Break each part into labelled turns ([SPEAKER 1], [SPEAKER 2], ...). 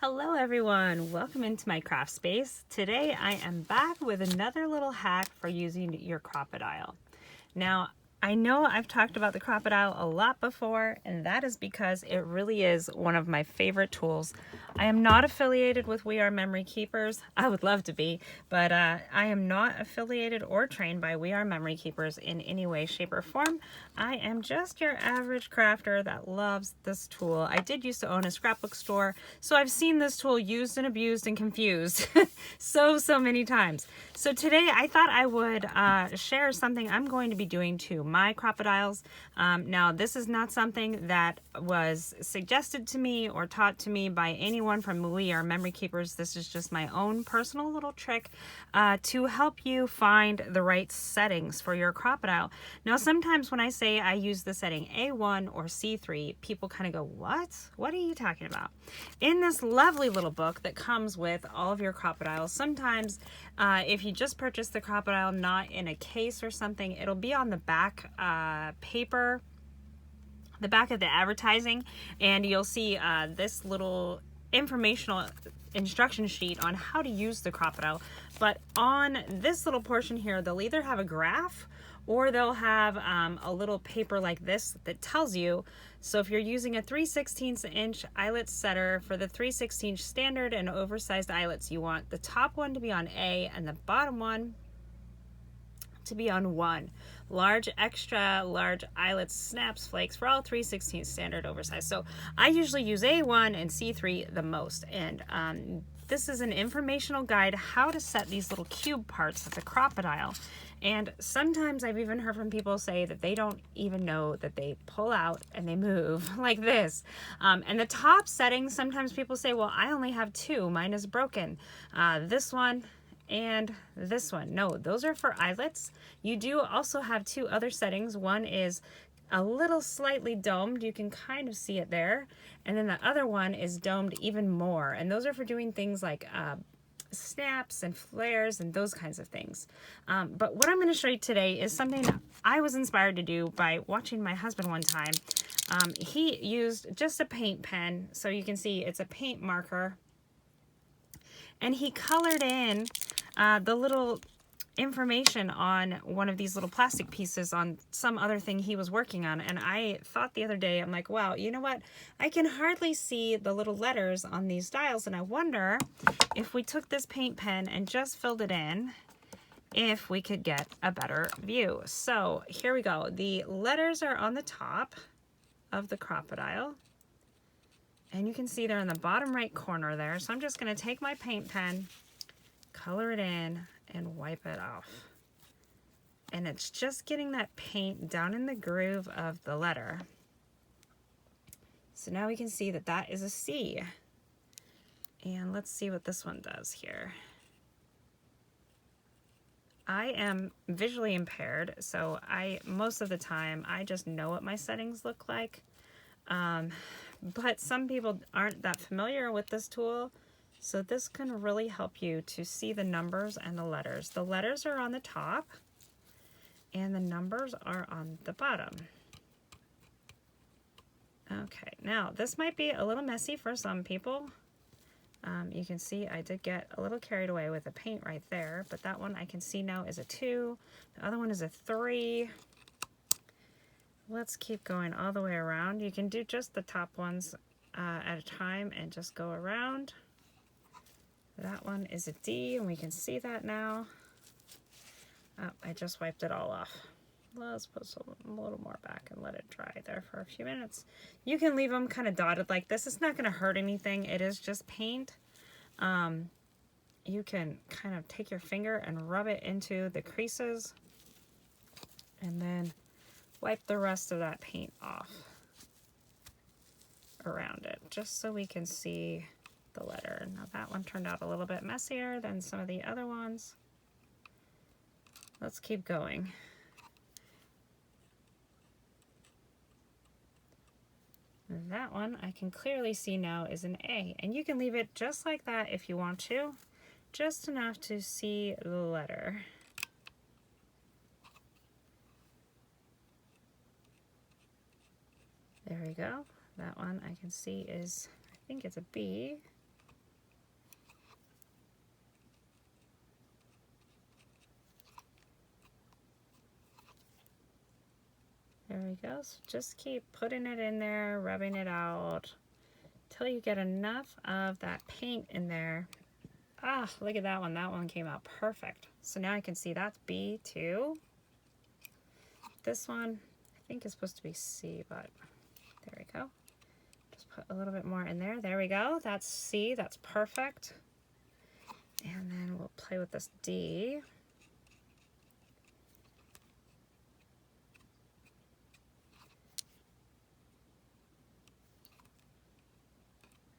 [SPEAKER 1] Hello everyone, welcome into my craft space. Today I am back with another little hack for using your Cropadile. Now, I know I've talked about the Cropadile a lot before, and that is because it really is one of my favorite tools. I am not affiliated with We Are Memory Keepers. I would love to be, but I am not affiliated or trained by We Are Memory Keepers in any way, shape, or form. I am just your average crafter that loves this tool. I did used to own a scrapbook store, so I've seen this tool used and abused and confused so many times. So today I thought I would share something I'm going to be doing to my Crocodiles. Now, this is not something that was suggested to me or taught to me by anyone from We Are Memory Keepers. This is just my own personal little trick to help you find the right settings for your Crocodile. Now, sometimes when I say I use the setting A1 or C3, people kind of go, what? What are you talking about? In this lovely little book that comes with all of your Crocodiles, sometimes if you just purchase the Cropadile not in a case or something, it'll be on the back paper, the back of the advertising, and you'll see this little informational instruction sheet on how to use the Cropadile. But on this little portion here, they'll either have a graph or they'll have a little paper like this that tells you. So if you're using a 3/16 inch eyelet setter for the 3/16 standard and oversized eyelets, you want the top one to be on A and the bottom one to be on 1. Large, extra large eyelets, snaps, flakes for all 3/16 standard oversized. So I usually use A1 and C3 the most. And this is an informational guide how to set these little cube parts of the Cropadile. And sometimes I've even heard from people say that they don't even know that they pull out and they move like this. And the top settings, sometimes people say, well, I only have 2. Mine is broken. This one and this one. No, those are for eyelets. You do also have 2 other settings. One is a little slightly domed. You can kind of see it there. And then the other one is domed even more. And those are for doing things like snaps and flares and those kinds of things. But what I'm going to show you today is something I was inspired to do by watching my husband one time. He used just a paint pen. So you can see it's a paint marker. And he colored in the little information on one of these little plastic pieces on some other thing he was working on. And I thought the other day, I'm like, wow, you know what? I can hardly see the little letters on these dials. And I wonder if we took this paint pen and just filled it in, if we could get a better view. So here we go. The letters are on the top of the Cropadile. And you can see they're in the bottom right corner there. So I'm just going to take my paint pen, color it in, and wipe it off. And it's just getting that paint down in the groove of the letter. So now we can see that that is a C. And let's see what this one does here. I am visually impaired, so most of the time I just know what my settings look like. But some people aren't that familiar with this tool, so this can really help you to see the numbers and the letters. The letters are on the top, and the numbers are on the bottom. Okay, now this might be a little messy for some people. You can see I did get a little carried away with the paint right there, but that one I can see now is a 2. The other one is a 3. Let's keep going all the way around. You can do just the top ones at a time and just go around. That one is a D, and we can see that now. Oh, I just wiped it all off. Let's put a little more back and let it dry there for a few minutes. You can leave them kind of dotted like this. It's not going to hurt anything. It is just paint. You can kind of take your finger and rub it into the creases and then wipe the rest of that paint off around it, just so we can see the letter. Now that one turned out a little bit messier than some of the other ones. Let's keep going. That one I can clearly see now is an A, and you can leave it just like that if you want to, just enough to see the letter. There we go. That one I can see is, I think it's a B. There we go. So just keep putting it in there, rubbing it out till you get enough of that paint in there. Ah, look at that one. That one came out perfect. So now I can see that's B2. This one, I think is supposed to be C, but there we go. Just put a little bit more in there. There we go. That's C. That's perfect. And then we'll play with this D.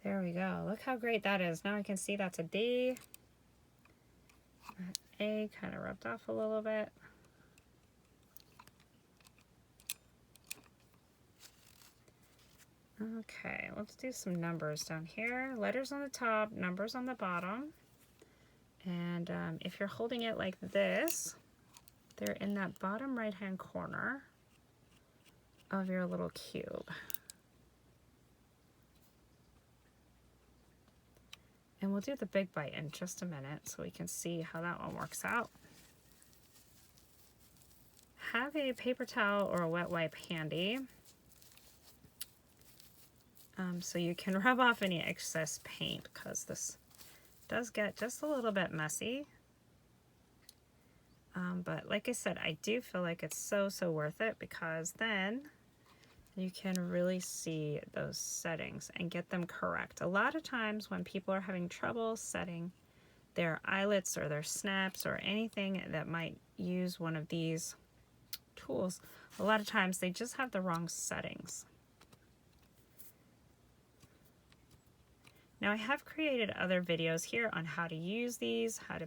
[SPEAKER 1] There we go. Look how great that is. Now I can see that's a D. That A kind of rubbed off a little bit. Okay, let's do some numbers down here. Letters on the top, numbers on the bottom. And if you're holding it like this, they're in that bottom right-hand corner of your little cube. And we'll do the big bite in just a minute so we can see how that one works out. Have a paper towel or a wet wipe handy so you can rub off any excess paint, because this does get just a little bit messy. But like I said, I do feel like it's so worth it, because then you can really see those settings and get them correct. A lot of times when people are having trouble setting their eyelets or their snaps or anything that might use one of these tools, a lot of times they just have the wrong settings. Now I have created other videos here on how to use these, how to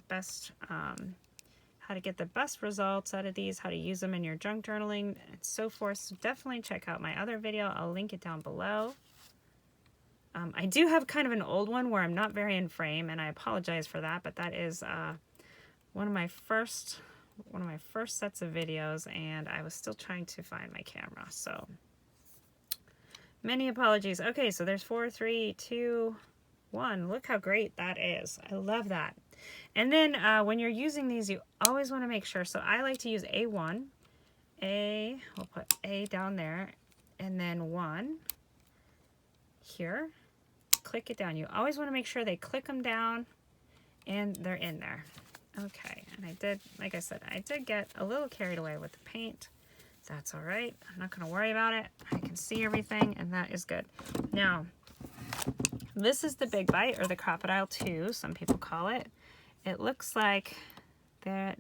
[SPEAKER 1] get the best results out of these, how to use them in your junk journaling, and so forth. So definitely check out my other video. I'll link it down below. I do have kind of an old one where I'm not very in frame, and I apologize for that, but that is one of my first sets of videos, and I was still trying to find my camera. So many apologies. Okay, so there's 4, 3, 2, 1. Look how great that is. I love that. And then when you're using these, you always want to make sure. So I like to use A1. We'll put A down there, and then 1 here. Click it down. You always want to make sure they click them down and they're in there. Okay, and I did, like I said, I did get a little carried away with the paint. That's all right. I'm not going to worry about it. I can see everything, and that is good. Now, this is the Big Bite, or the Crocodile 2, some people call it. It looks like the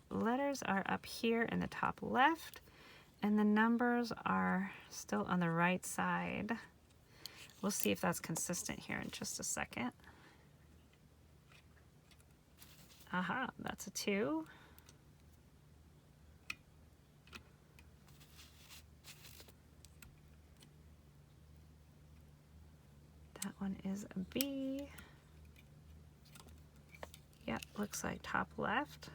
[SPEAKER 1] letters are up here in the top left, and the numbers are still on the right side. We'll see if that's consistent here in just a second. Aha, that's a 2. That one is a B. Yep, looks like top left.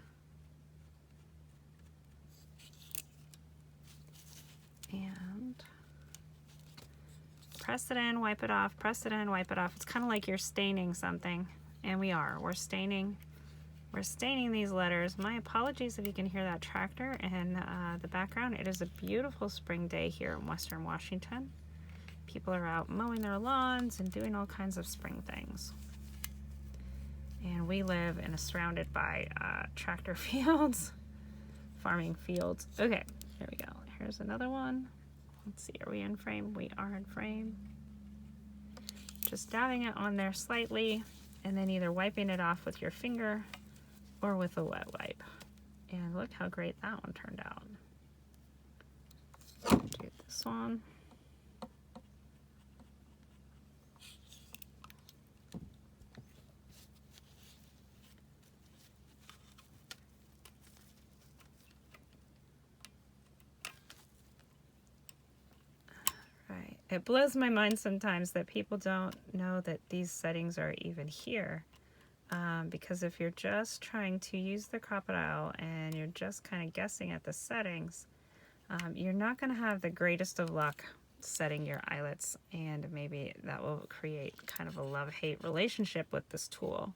[SPEAKER 1] And press it in, wipe it off, press it in, wipe it off. It's kind of like you're staining something, and we're staining these letters. My apologies if you can hear that tractor in the background. It is a beautiful spring day here in Western Washington. People are out mowing their lawns and doing all kinds of spring things. And we live surrounded by tractor fields, farming fields. Okay, here we go. Here's another one. Let's see, are we in frame? We are in frame. Just dabbing it on there slightly, and then either wiping it off with your finger or with a wet wipe. And look how great that one turned out. Do this one. It blows my mind sometimes that people don't know that these settings are even here. Because if you're just trying to use the Crocodile and you're just kind of guessing at the settings, you're not going to have the greatest of luck setting your eyelets, and maybe that will create kind of a love-hate relationship with this tool.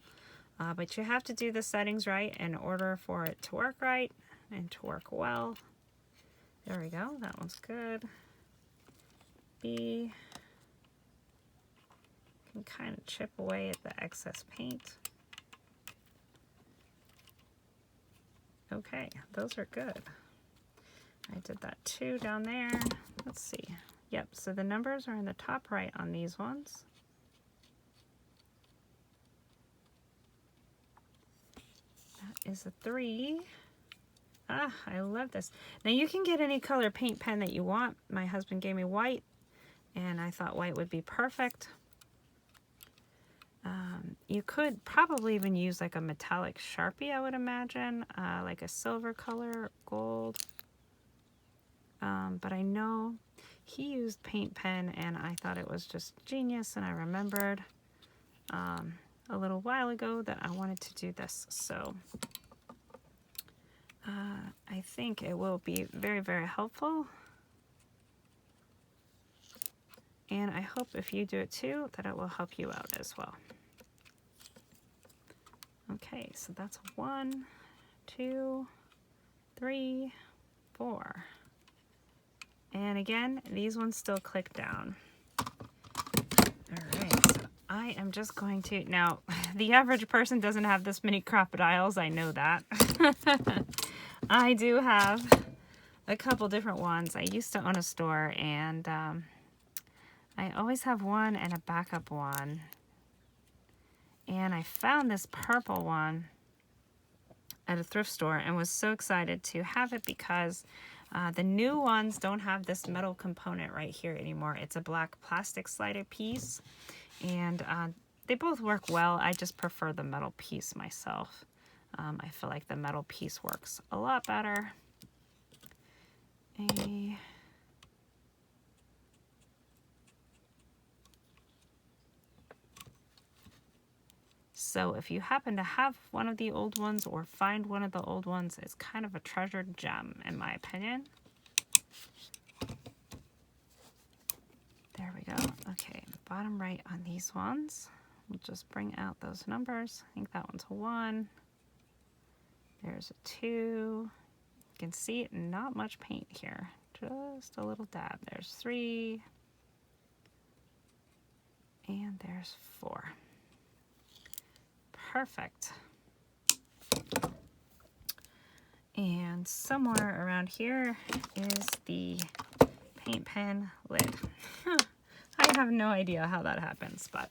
[SPEAKER 1] But you have to do the settings right in order for it to work right and to work well. There we go, that one's good. B. Can kind of chip away at the excess paint. Okay, those are good. I did that too down there. Let's see. Yep, so the numbers are in the top right on these ones. That is a 3. Ah, I love this. Now you can get any color paint pen that you want. My husband gave me white, and I thought white would be perfect. You could probably even use like a metallic Sharpie, I would imagine, like a silver color, gold. But I know he used paint pen, and I thought it was just genius, and I remembered a little while ago that I wanted to do this. So I think it will be very, very helpful. And I hope if you do it too, that it will help you out as well. Okay, so that's 1, 2, 3, 4. And again, these ones still click down. All right, so I am just going to, now the average person doesn't have this many crocodiles, I know that. I do have a couple different ones. I used to own a store, and I always have one and a backup one. And I found this purple one at a thrift store and was so excited to have it because the new ones don't have this metal component right here anymore. It's a black plastic slided piece, and they both work well. I just prefer the metal piece myself. I feel like the metal piece works a lot better. So if you happen to have one of the old ones or find one of the old ones, it's kind of a treasured gem in my opinion. There we go. Okay, bottom right on these ones. We'll just bring out those numbers. I think that one's a 1. There's a 2. You can see not much paint here. Just a little dab. There's 3. And there's 4. Perfect. And somewhere around here is the paint pen lid. I have no idea how that happens, but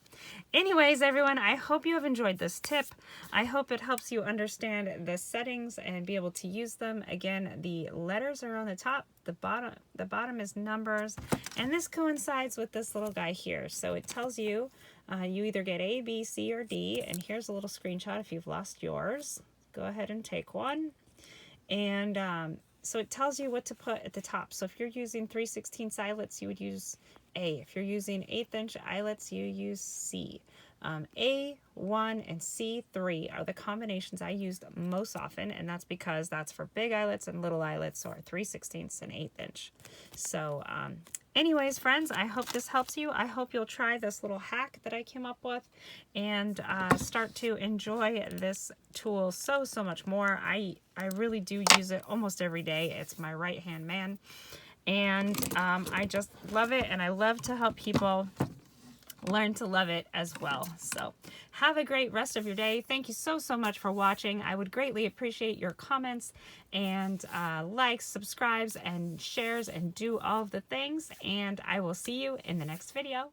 [SPEAKER 1] anyways, everyone, I hope you have enjoyed this tip. I hope it helps you understand the settings and be able to use them. Again, the letters are on the top, the bottom is numbers, and this coincides with this little guy here. So it tells you you either get A, B, C, or D, and here's a little screenshot if you've lost yours. Go ahead and take one. And so it tells you what to put at the top. So if you're using 3/16 eyelets, you would use A. If you're using 1/8 inch eyelets, you use C. A, 1, and C3 are the combinations I used most often, and that's because that's for big eyelets and little eyelets, or 3/16 and 1/8 inch. So anyways, friends, I hope this helps you. I hope you'll try this little hack that I came up with and start to enjoy this tool so much more. I really do use it almost every day. It's my right-hand man. And I just love it, and I love to help people learn to love it as well. So have a great rest of your day. Thank you so much for watching. I would greatly appreciate your comments and likes, subscribes, and shares, and do all of the things. And I will see you in the next video.